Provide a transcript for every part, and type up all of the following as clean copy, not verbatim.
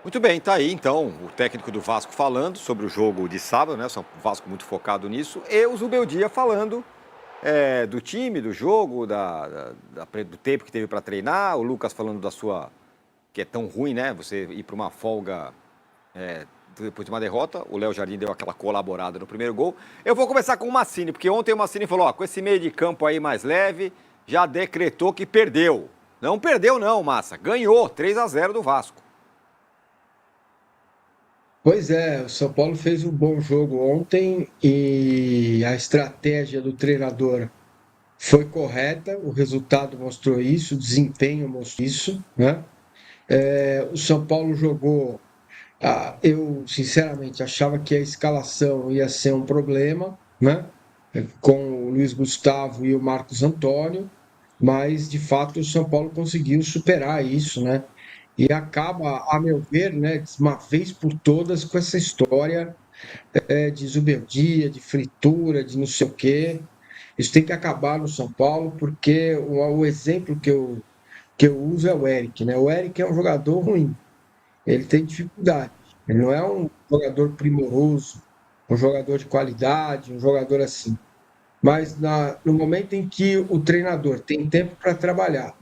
Muito bem, tá aí então o técnico do Vasco falando sobre o jogo de sábado, né? O Vasco muito focado nisso. E o Zubeldia falando do time, do jogo, do tempo que teve para treinar. O Lucas falando da sua. Que é tão ruim, né? Você ir para uma folga depois de uma derrota. O Léo Jardim deu aquela colaborada no primeiro gol. Eu vou começar com o Massini, porque ontem o Massini falou: ó, com esse meio de campo aí mais leve, já decretou que perdeu. Não perdeu, não, Massa. Ganhou 3-0 do Vasco. Pois é, o São Paulo fez um bom jogo ontem e a estratégia do treinador foi correta, o resultado mostrou isso, o desempenho mostrou isso, né? O São Paulo jogou, eu sinceramente achava que a escalação ia ser um problema, né? Com o Luiz Gustavo e o Marcos Antônio, mas de fato o São Paulo conseguiu superar isso, né? E acaba, a meu ver, né, de uma vez por todas com essa história de zubeldia, de fritura, de não sei o quê. Isso tem que acabar no São Paulo, porque o exemplo que eu uso é o Eric, né? O Eric é um jogador ruim, ele tem dificuldade, ele não é um jogador primoroso, um jogador de qualidade, um jogador assim. Mas no momento em que o treinador tem tempo para trabalhar,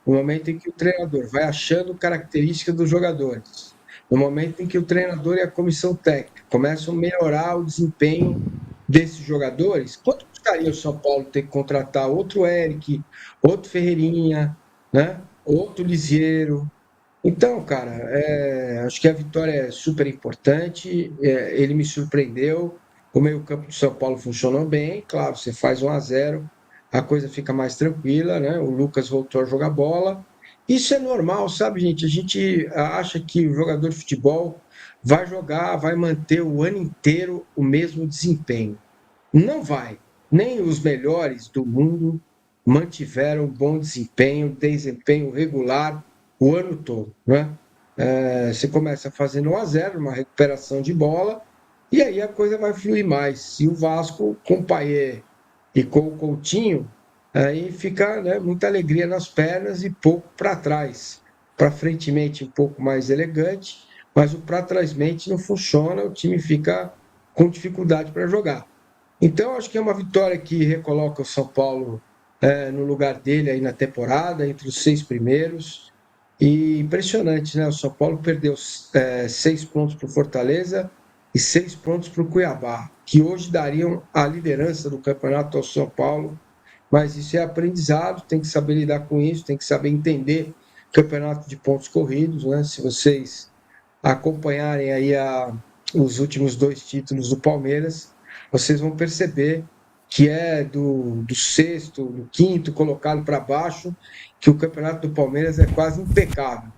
no momento em que o treinador vai achando características dos jogadores, no momento em que o treinador e a comissão técnica começam a melhorar o desempenho desses jogadores, quanto custaria o São Paulo ter que contratar outro Eric, outro Ferreirinha, né? Outro Lisieiro? Então, cara, acho que a vitória é super importante. Ele me surpreendeu. O meio-campo do São Paulo funcionou bem. Claro, você faz 1-0, a coisa fica mais tranquila, né? O Lucas voltou a jogar bola. Isso é normal, sabe, gente? A gente acha que o jogador de futebol vai jogar, vai manter o ano inteiro o mesmo desempenho. Não vai. Nem os melhores do mundo mantiveram bom desempenho regular o ano todo, né? Você começa fazendo 1-0, uma recuperação de bola, e aí a coisa vai fluir mais. E o Vasco, com o Payet e com o Coutinho, aí fica, né, muita alegria nas pernas e pouco para trás. Para frentemente um pouco mais elegante, mas o para trásmente não funciona, o time fica com dificuldade para jogar. Então, acho que é uma vitória que recoloca o São Paulo no lugar dele aí na temporada, entre os 6 primeiros. E impressionante, né? O São Paulo perdeu 6 pontos para o Fortaleza e 6 pontos para o Cuiabá, que hoje dariam a liderança do campeonato ao São Paulo. Mas isso é aprendizado, tem que saber lidar com isso, tem que saber entender campeonato de pontos corridos, né? Se vocês acompanharem aí os últimos 2 títulos do Palmeiras, vocês vão perceber que é do sexto, do quinto colocado para baixo, que o campeonato do Palmeiras é quase impecável.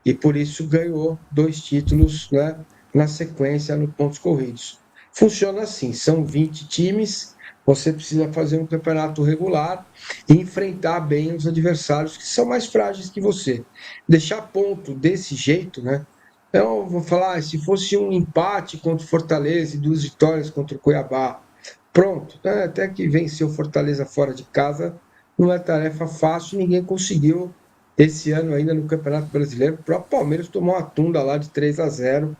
E por isso ganhou 2 títulos, né, na sequência no pontos corridos. Funciona assim: são 20 times, você precisa fazer um campeonato regular e enfrentar bem os adversários que são mais frágeis que você. Deixar ponto desse jeito, né? Então, vou falar, se fosse um empate contra o Fortaleza e 2 vitórias contra o Cuiabá, pronto, né? Até que venceu o Fortaleza fora de casa, não é tarefa fácil, ninguém conseguiu esse ano ainda no Campeonato Brasileiro. O próprio Palmeiras tomou uma tunda lá de 3-0.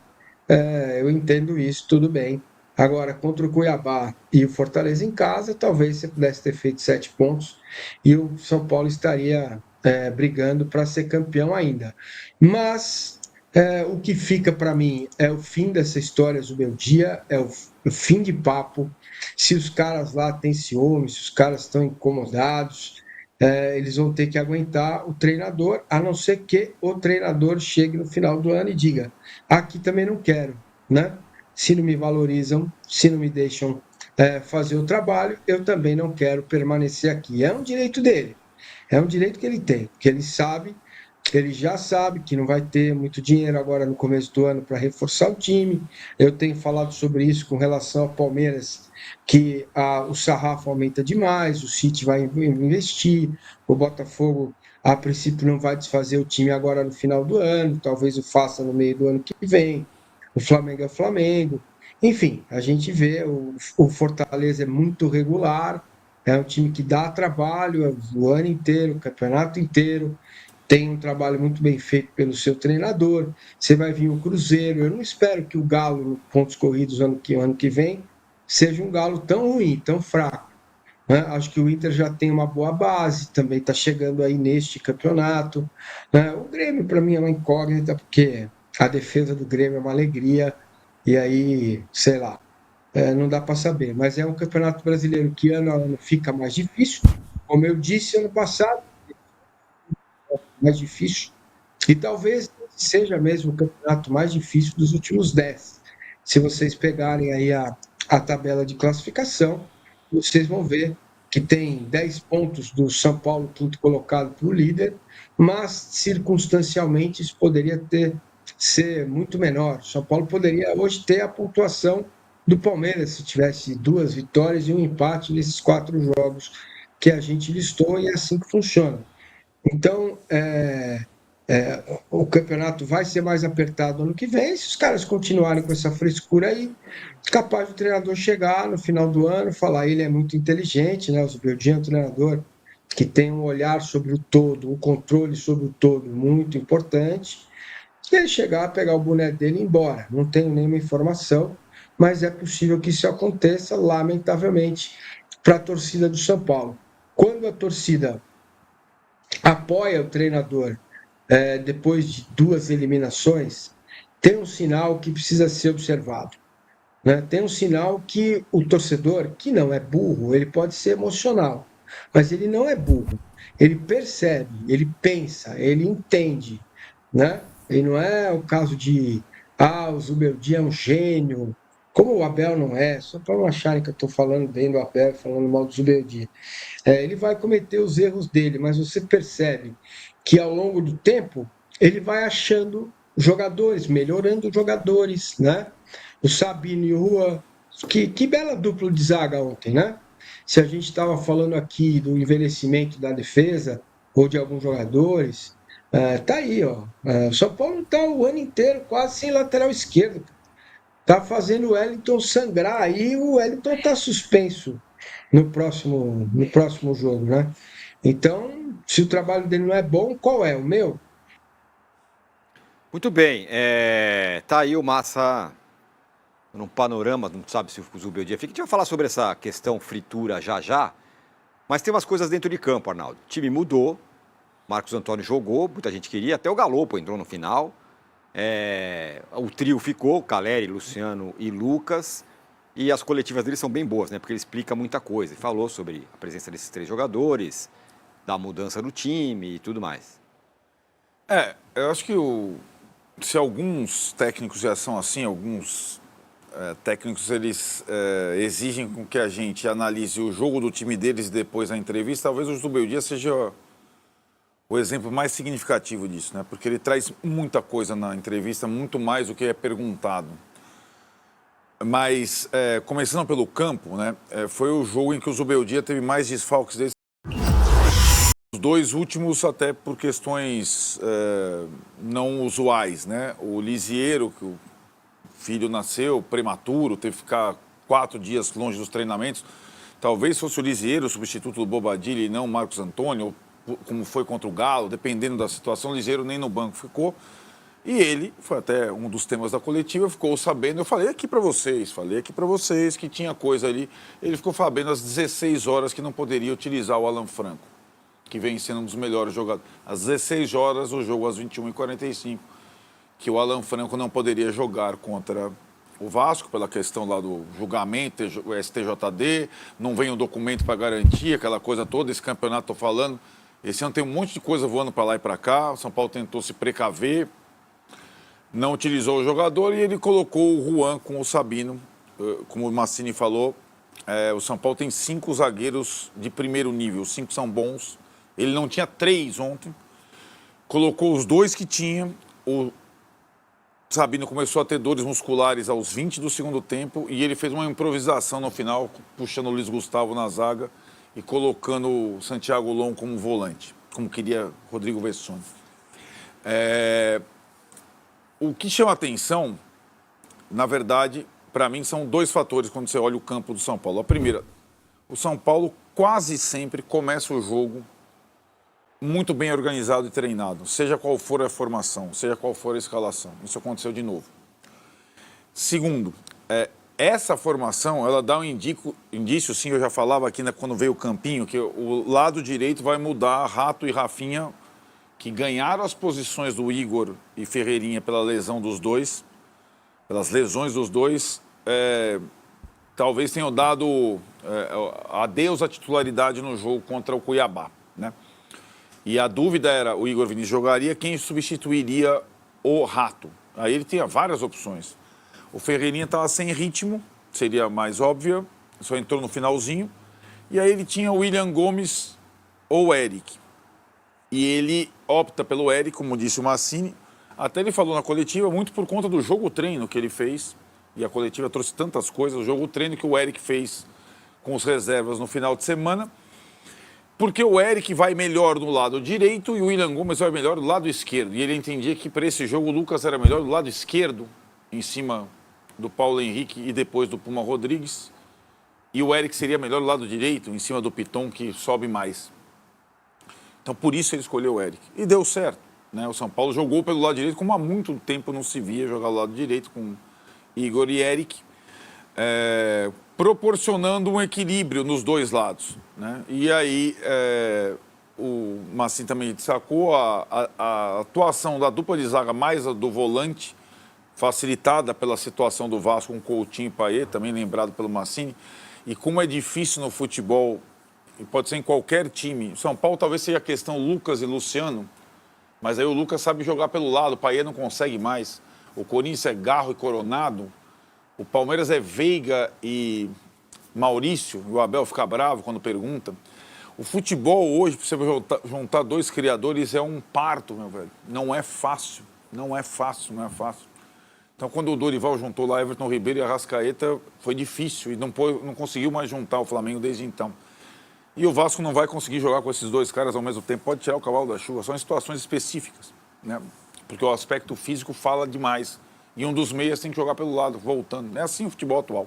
Eu entendo isso, tudo bem. Agora, contra o Cuiabá e o Fortaleza em casa, talvez você pudesse ter feito 7 pontos e o São Paulo estaria brigando para ser campeão ainda. Mas o que fica para mim é o fim dessa história do meu dia, é o fim de papo. Se os caras lá têm ciúme, se os caras estão incomodados, eles vão ter que aguentar o treinador, a não ser que o treinador chegue no final do ano e diga: aqui também não quero, né? Se não me valorizam, se não me deixam fazer o trabalho, eu também não quero permanecer aqui. É um direito dele, é um direito que ele tem, que ele sabe, ele já sabe que não vai ter muito dinheiro agora no começo do ano para reforçar o time. Eu tenho falado sobre isso com relação ao Palmeiras, que o sarrafo aumenta demais, o City vai investir, o Botafogo, a princípio, não vai desfazer o time agora no final do ano, talvez o faça no meio do ano que vem. O Flamengo é o Flamengo. Enfim, a gente vê o Fortaleza é muito regular, é um time que dá trabalho o ano inteiro, o campeonato inteiro. tem um trabalho muito bem feito pelo seu treinador. Você vai vir o Cruzeiro. Eu não espero que o Galo, no pontos corridos ano que vem, seja um Galo tão ruim, tão fraco, né? Acho que o Inter já tem uma boa base, também está chegando aí neste campeonato, né? O Grêmio, para mim, é uma incógnita, porque a defesa do Grêmio é uma alegria, e aí, sei lá, não dá para saber. Mas é um campeonato brasileiro que ano a ano fica mais difícil. Como eu disse ano passado, mais difícil. E talvez seja mesmo o campeonato mais difícil dos últimos 10. Se vocês pegarem aí a tabela de classificação, vocês vão ver que tem 10 pontos do São Paulo, quinto colocado, para o líder, mas circunstancialmente isso poderia ser muito menor. São Paulo poderia hoje ter a pontuação do Palmeiras, se tivesse 2 vitórias e um empate nesses 4 jogos que a gente listou, e é assim que funciona. Então, o campeonato vai ser mais apertado ano que vem. Se os caras continuarem com essa frescura aí, capaz do treinador chegar no final do ano, falar, ele é muito inteligente, né? O Zubeldia é um treinador que tem um olhar sobre o todo, um controle sobre o todo muito importante, e ele chegar, pegar o boné dele e ir embora. Não tenho nenhuma informação, mas é possível que isso aconteça, lamentavelmente, para a torcida do São Paulo. Quando a torcida apoia o treinador depois de 2 eliminações, tem um sinal que precisa ser observado, né? Tem um sinal que o torcedor, que não é burro, ele pode ser emocional, mas ele não é burro. Ele percebe, ele pensa, ele entende, né? E não é o caso de, o Zubeldia é um gênio, como o Abel não é, só para não acharem que eu estou falando bem do Abel, falando mal do Zubeldia. Ele vai cometer os erros dele, mas você percebe que ao longo do tempo ele vai achando jogadores, melhorando jogadores, né? O Sabino e o Juan, que bela dupla de zaga ontem, né? Se a gente estava falando aqui do envelhecimento da defesa ou de alguns jogadores, tá aí, ó. O São Paulo está o ano inteiro quase sem lateral esquerdo. Tá fazendo o Wellington sangrar aí, o Wellington está suspenso no próximo jogo, né? Então, se o trabalho dele não é bom, qual é? O meu? Muito bem, tá aí o Massa num panorama, não sabe se o Zubeldia fica. A gente vai falar sobre essa questão fritura já já, mas tem umas coisas dentro de campo, Arnaldo. O time mudou, Marcos Antônio jogou, muita gente queria, até o Galopo entrou no final. O trio ficou, Caleri, Luciano e Lucas, e as coletivas dele são bem boas, né? Porque ele explica muita coisa. Ele falou sobre a presença desses 3 jogadores, da mudança do time e tudo mais. Eu acho que se alguns técnicos já são assim, alguns técnicos eles exigem com que a gente analise o jogo do time deles e depois a entrevista, talvez o Zubeldia seja o exemplo mais significativo disso, né? Porque ele traz muita coisa na entrevista, muito mais do que é perguntado. Mas, começando pelo campo, né? Foi o jogo em que o Zubeldia teve mais desfalques desde os 2 últimos, até por questões não usuais, né? O Lisiero, que o filho nasceu prematuro, teve que ficar 4 dias longe dos treinamentos. Talvez fosse o Lisiero o substituto do Bobadilla e não o Marcos Antônio, como foi contra o Galo, dependendo da situação, o Lisiero nem no banco ficou. E ele, foi até um dos temas da coletiva, ficou sabendo, eu falei aqui para vocês que tinha coisa ali. Ele ficou sabendo às 16 horas que não poderia utilizar o Alan Franco, que vem sendo um dos melhores jogadores. Às 16 horas, o jogo às 21h45, que o Alan Franco não poderia jogar contra o Vasco, pela questão lá do julgamento, o STJD, não vem um documento para garantir, aquela coisa toda, esse campeonato, estou falando. Esse ano tem um monte de coisa voando para lá e para cá, o São Paulo tentou se precaver, não utilizou o jogador e ele colocou o Juan com o Sabino, como o Massini falou. O São Paulo tem 5 zagueiros de primeiro nível, 5 são bons. Ele não tinha 3 ontem, colocou os 2 que tinha. O Sabino começou a ter dores musculares aos 20 do segundo tempo e ele fez uma improvisação no final, puxando o Luiz Gustavo na zaga e colocando o Santiago Lon como volante, como queria Rodrigo Vessone. O que chama atenção, na verdade, para mim, são 2 fatores quando você olha o campo do São Paulo. A primeira, o São Paulo quase sempre começa o jogo muito bem organizado e treinado, seja qual for a formação, seja qual for a escalação. Isso aconteceu de novo. Segundo, essa formação, ela dá um indício, sim, eu já falava aqui quando veio o Campinho, que o lado direito vai mudar. Rato e Rafinha, que ganharam as posições do Igor e Ferreirinha pela lesão dos dois, pelas lesões dos dois, talvez tenham dado adeus à titularidade no jogo contra o Cuiabá, né? E a dúvida era, o Igor Vinícius jogaria, quem substituiria o Rato? Aí ele tinha várias opções. O Ferreirinha estava sem ritmo, seria mais óbvia, só entrou no finalzinho. E aí ele tinha o William Gomes ou o Eric. E ele opta pelo Eric, como disse o Massini. Até ele falou na coletiva, muito por conta do jogo-treino que ele fez. E a coletiva trouxe tantas coisas, o jogo-treino que o Eric fez com os reservas no final de semana. Porque o Eric vai melhor no lado direito e o William Gomes vai melhor do lado esquerdo. E ele entendia que para esse jogo o Lucas era melhor do lado esquerdo, em cima do Paulo Henrique e depois do Puma Rodrigues. E o Eric seria melhor do lado direito, em cima do Piton, que sobe mais. Então, por isso ele escolheu o Eric. E deu certo, né? O São Paulo jogou pelo lado direito, como há muito tempo não se via jogar do lado direito, com Igor e Eric, proporcionando um equilíbrio nos dois lados, né? E aí, o Massim também destacou a atuação da dupla de zaga mais a do volante, facilitada pela situação do Vasco com Coutinho e Payet, também lembrado pelo Massini. E como é difícil no futebol, e pode ser em qualquer time, São Paulo talvez seja a questão Lucas e Luciano, mas aí o Lucas sabe jogar pelo lado, o Payet não consegue mais. O Corinthians é Garro e Coronado, o Palmeiras é Veiga e Maurício, o Abel fica bravo quando pergunta. O futebol hoje, para você juntar dois criadores, é um parto, meu velho. Não é fácil, não é fácil, não é fácil. Então, quando o Dorival juntou lá Everton Ribeiro e Arrascaeta, foi difícil e não conseguiu mais juntar o Flamengo desde então. E o Vasco não vai conseguir jogar com esses dois caras ao mesmo tempo. Pode tirar o cavalo da chuva, são em situações específicas, né? Porque o aspecto físico fala demais. E um dos meias tem que jogar pelo lado, voltando. É assim o futebol atual.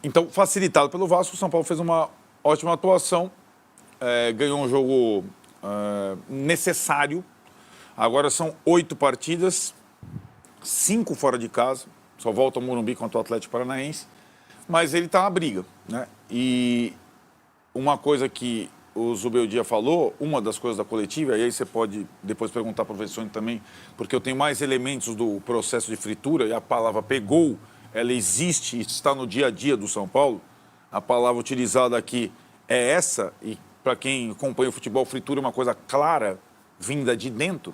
Então, facilitado pelo Vasco, o São Paulo fez uma ótima atuação, ganhou um jogo necessário. Agora são 8 partidas, 5 fora de casa, só volta ao Morumbi contra o Atlético Paranaense, mas ele está na briga, né? E uma coisa que o Zubeldia falou, uma das coisas da coletiva, e aí você pode depois perguntar para o professor também, porque eu tenho mais elementos do processo de fritura, e a palavra pegou, ela existe e está no dia a dia do São Paulo. A palavra utilizada aqui é essa, e para quem acompanha o futebol, fritura é uma coisa clara, vinda de dentro.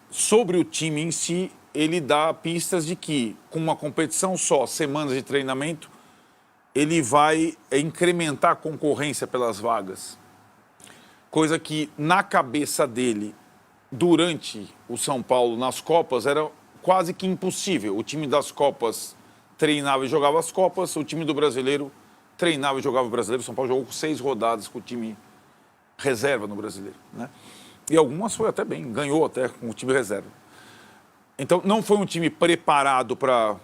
Sobre o time em si, ele dá pistas de que, com uma competição só, semanas de treinamento, ele vai incrementar a concorrência pelas vagas. Coisa que, na cabeça dele, durante o São Paulo, nas Copas, era quase que impossível. O time das Copas treinava e jogava as Copas, o time do Brasileiro treinava e jogava o Brasileiro. O São Paulo jogou com 6 rodadas com o time reserva no Brasileiro, né? E algumas foi até bem, ganhou até com o time reserva. Então, não foi um time preparado para...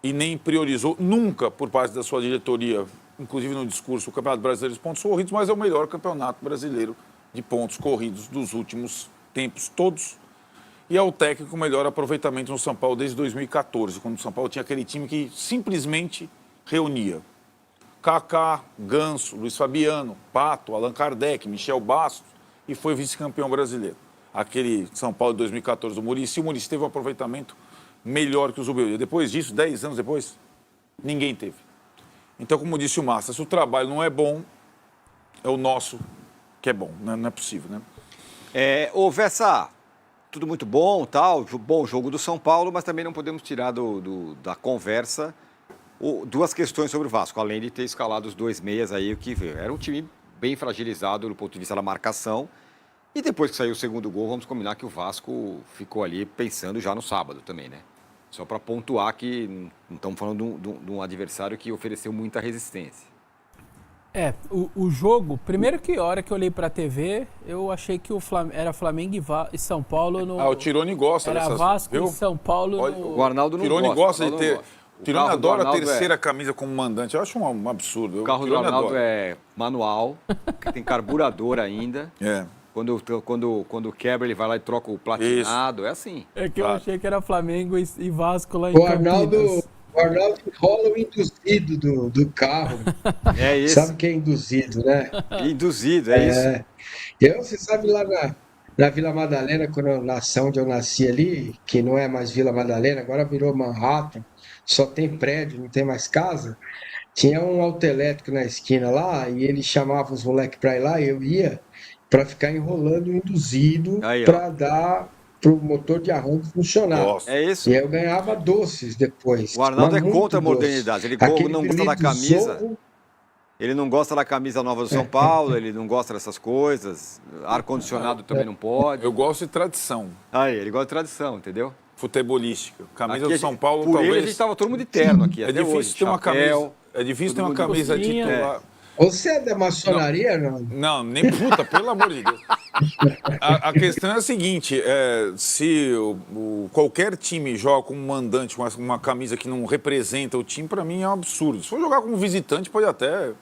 e nem priorizou nunca por parte da sua diretoria, inclusive no discurso, o Campeonato Brasileiro de Pontos Corridos, mas é o melhor campeonato brasileiro de pontos corridos dos últimos tempos todos. E é o técnico com melhor aproveitamento no São Paulo desde 2014, quando o São Paulo tinha aquele time que simplesmente reunia Kaká, Ganso, Luiz Fabiano, Pato, Allan Kardec, Michel Bastos, e foi vice-campeão brasileiro. Aquele São Paulo de 2014 do Muricy, o Muricy teve um aproveitamento melhor que o Zubeldia. Depois disso, 10 anos depois, ninguém teve. Então, como disse o Massa, se o trabalho não é bom, é o nosso que é bom, né? Não é possível, né? Ô, Vessa, tudo muito bom, tal, bom jogo do São Paulo, mas também não podemos tirar da conversa duas questões sobre o Vasco, além de ter escalado os 2 meias aí, o que era um time bem fragilizado do ponto de vista da marcação. E depois que saiu o segundo gol, vamos combinar que o Vasco ficou ali pensando já no sábado também, né? Só para pontuar que não estamos falando de um adversário que ofereceu muita resistência. O jogo, primeiro que a hora que eu olhei para a TV, eu achei que era Flamengo e São Paulo no... o Tironi gosta era dessas... Vasco viu? e São Paulo O Arnaldo não Tironi gosta de ter Tirone carro do adora a Arnaldo terceira camisa como mandante. Eu acho um absurdo. O carro do Tirone Arnaldo adora. é manual, que tem carburador ainda. É. Quando quebra, ele vai lá e troca o platinado. É assim. É que eu Claro. achei que era Flamengo e Vasco lá em O Arnaldo Campinas. rola o induzido do carro. É isso. Sabe o que é induzido, né? Induzido, é isso. Você sabe lá na Vila Madalena, quando eu nasci, onde eu nasci ali, que não é mais Vila Madalena, agora virou Manhattan, só tem prédio, não tem mais casa. Tinha um autoelétrico na esquina lá e ele chamava os moleques para ir lá e eu ia para ficar enrolando o induzido Aí, ó. para dar para o motor de arranque funcionar. Nossa. É isso. E aí eu ganhava doces depois. O Arnaldo mas é muito contra a doce. modernidade. Ele Aquele não gosta da pirulito camisa. Zorro, Ele não gosta da camisa nova do São Paulo, ele não gosta dessas coisas. Ar-condicionado também não pode. Eu gosto de tradição Aí, ele gosta de tradição, entendeu? futebolística. Camisa Aqui do a São gente- Paulo, por talvez... ele, a gente tava todo mundo de terno aqui, É até difícil hoje. ter uma Chapéu. camisa. É difícil ter uma mundo camisa cozinha. titular. Você é da maçonaria, não? Não, nem puta, pelo amor de Deus. A questão é a seguinte: se qualquer time joga como mandante uma camisa que não representa o time, pra mim é um absurdo. Se for jogar como visitante, pode até.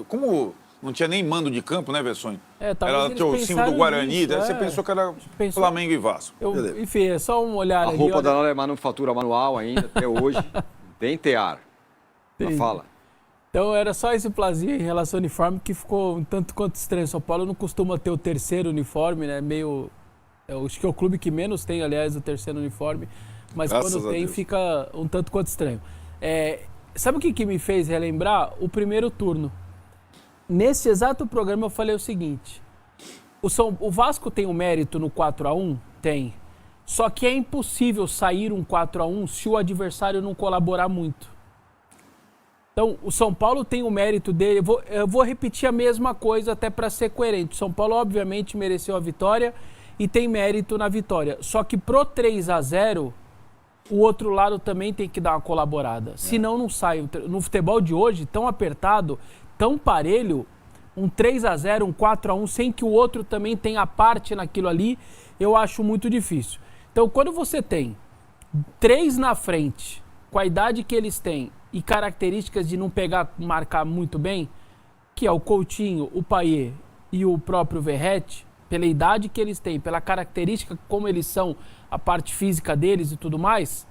Como não tinha nem mando de campo, né, Versões? Talvez Era eles o símbolo pensaram do Guarani, nisso, daí você pensou que era Pensou. Flamengo e Vasco. Beleza. Enfim, é só um olhar A ali. roupa olha- da Nora é manufatura manual ainda, até hoje. Tem tear. Ela Entendi. fala. Então era só esse plazinho em relação ao uniforme que ficou um tanto quanto estranho. São Paulo não costuma ter o terceiro uniforme, né? Meio. Acho que é o clube que menos tem, aliás, o terceiro uniforme. Mas Graças quando a tem, Deus. fica um tanto quanto estranho. Sabe o que me fez relembrar? O primeiro turno. Nesse exato programa eu falei o seguinte: o Vasco tem um mérito no 4-1? Tem. Só que é impossível sair um 4-1 se o adversário não colaborar muito. Então, o São Paulo tem o mérito dele. Eu vou repetir a mesma coisa até para ser coerente. O São Paulo, obviamente, mereceu a vitória e tem mérito na vitória. Só que pro 3-0, o outro lado também tem que dar uma colaborada. Senão não sai. No futebol de hoje, tão apertado, tão parelho, um 3-0, um 4-1, sem que o outro também tenha parte naquilo ali, eu acho muito difícil. Então, quando você tem 3 na frente, com a idade que eles têm e características de não marcar muito bem, que é o Coutinho, o Payet e o próprio Verratti, pela idade que eles têm, pela característica como eles são, a parte física deles e tudo mais,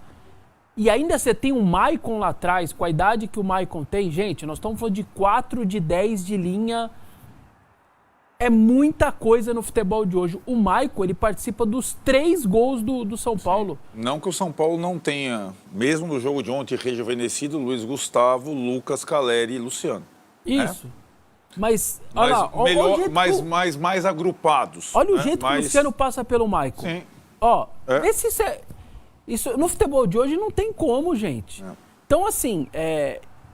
e ainda você tem o Maicon lá atrás, com a idade que o Maicon tem, gente, nós estamos falando de 4 de 10 de linha. É muita coisa no futebol de hoje. O Maicon, ele participa dos 3 gols do São Paulo. Não que o São Paulo não tenha, mesmo no jogo de ontem, rejuvenescido Luiz Gustavo, Lucas, Caleri e Luciano. Isso. Mas, olha lá, olha o jeito mais agrupados. olha o né? jeito que o Luciano passa pelo Maicon. Sim. Ó, É. isso no futebol de hoje não tem como, gente. É. Então, assim,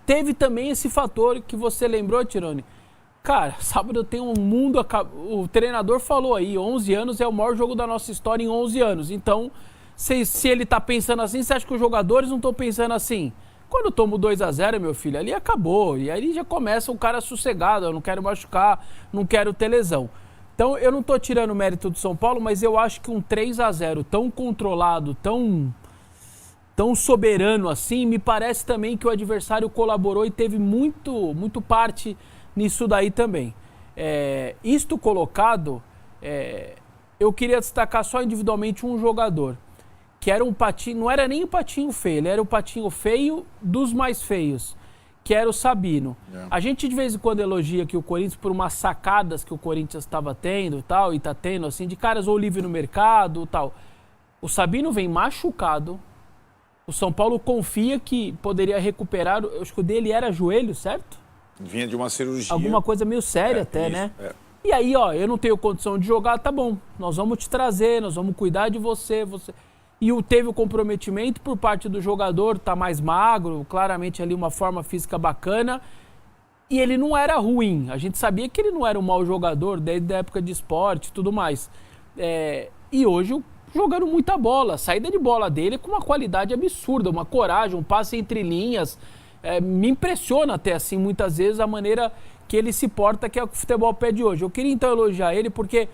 teve também esse fator que você lembrou, Tirone. Cara, sábado eu tenho um mundo... O treinador falou aí, 11 anos é o maior jogo da nossa história em 11 anos. Então, se ele tá pensando assim, você acha que os jogadores não estão pensando assim? Quando eu tomo 2-0, meu filho, ali acabou. E aí já começa o cara sossegado, eu não quero machucar, não quero ter lesão. Então, eu não tô tirando o mérito do São Paulo, mas eu acho que um 3-0 tão controlado, tão soberano assim, me parece também que o adversário colaborou e teve muito parte nisso daí também. Isto colocado, eu queria destacar só individualmente um jogador, que era um patinho, não era nem um patinho feio, ele era o patinho feio dos mais feios, que era o Sabino. A gente de vez em quando elogia aqui o Corinthians por umas sacadas que o Corinthians estava tendo tal, e tá tendo, assim, de caras ou livre no mercado tal. O Sabino vem machucado, o São Paulo confia que poderia recuperar, eu acho que o dele era joelho, certo? Vinha de uma cirurgia. Alguma coisa meio séria até, isso, né? é. E aí, ó, eu não tenho condição de jogar, tá bom. Nós vamos te trazer, nós vamos cuidar de você. E teve o comprometimento por parte do jogador, tá mais magro, claramente ali uma forma física bacana. E ele não era ruim. A gente sabia que ele não era um mau jogador desde a época de esporte e tudo mais. E hoje, jogando muita bola. A saída de bola dele com uma qualidade absurda, uma coragem, um passe entre linhas. Me impressiona até assim, muitas vezes, a maneira que ele se porta, que é o que o futebol pede hoje. Eu queria então elogiar ele porque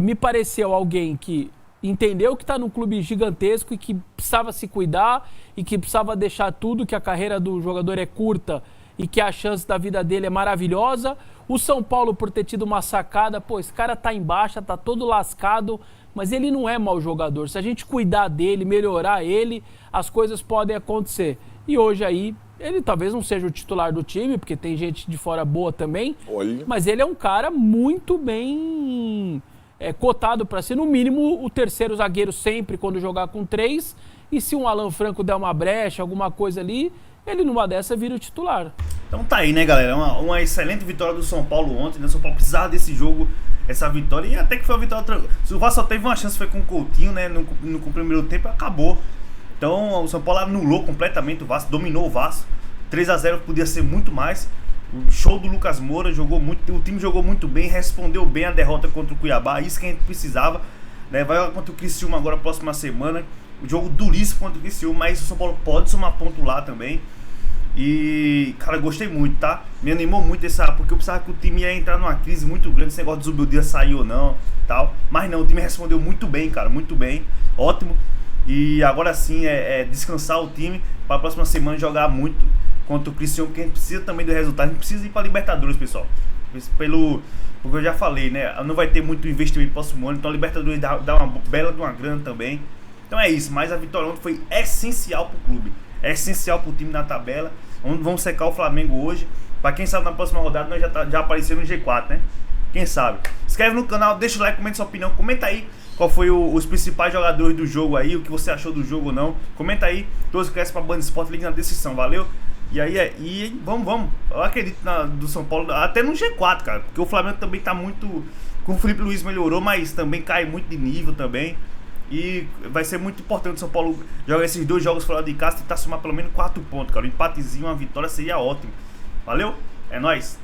me pareceu alguém que entendeu que está num clube gigantesco e que precisava se cuidar e que precisava deixar tudo, que a carreira do jogador é curta e que a chance da vida dele é maravilhosa. O São Paulo, por ter tido uma sacada, pô, esse cara tá em baixa, tá todo lascado, mas ele não é mau jogador. Se a gente cuidar dele, melhorar ele, as coisas podem acontecer. E hoje aí, ele talvez não seja o titular do time, porque tem gente de fora boa também, mas ele é um cara muito bem cotado para ser, no mínimo, o terceiro zagueiro sempre quando jogar com 3, e se um Alan Franco der uma brecha, alguma coisa ali, ele numa dessa vira o titular. Então tá aí, né, galera? Uma excelente vitória do São Paulo ontem, né? O São Paulo precisava desse jogo, essa vitória, e até que foi uma vitória. Se o Vasco só teve uma chance, foi com o Coutinho, né? No primeiro tempo, acabou. Então o São Paulo anulou completamente o Vasco, dominou o Vasco. 3-0 podia ser muito mais. O show do Lucas Moura, jogou muito, o time jogou muito bem, respondeu bem a derrota contra o Cuiabá, isso que a gente precisava, né? Vai jogar contra o Criciúma agora, próxima semana. Um jogo duríssimo contra o Criciúma, mas o São Paulo pode somar ponto lá também. E, cara, gostei muito, tá? Me animou muito porque eu pensava que o time ia entrar numa crise muito grande, esse negócio de Zubeldia sair ou não, tal. Mas não, o time respondeu muito bem, cara, muito bem, ótimo. E agora sim é descansar o time para a próxima semana jogar muito contra o Criciúma, porque a gente precisa também do resultado, a gente precisa ir para Libertadores, pessoal. Porque eu já falei, né? Não vai ter muito investimento no próximo ano, então a Libertadores dá uma bela de uma grana também. Então é isso, mas a vitória ontem foi essencial pro clube, é essencial pro time na tabela. Vamos secar o Flamengo hoje. Pra quem sabe na próxima rodada nós já aparecemos no G4, né? Quem sabe? Inscreve no canal, deixa o like, comenta sua opinião. Comenta aí qual foi os principais jogadores do jogo aí, o que você achou do jogo ou não. Comenta aí, todos crescem pra Band Esporte, link na descrição, valeu? E aí, vamos. Eu acredito do São Paulo, até no G4, cara. Porque o Flamengo também tá muito... Com o Felipe Luiz melhorou, mas também cai muito de nível também. E vai ser muito importante o São Paulo jogar esses 2 jogos fora de casa e tentar somar pelo menos 4 pontos, cara. Um empatezinho, uma vitória seria ótimo. Valeu? É nóis!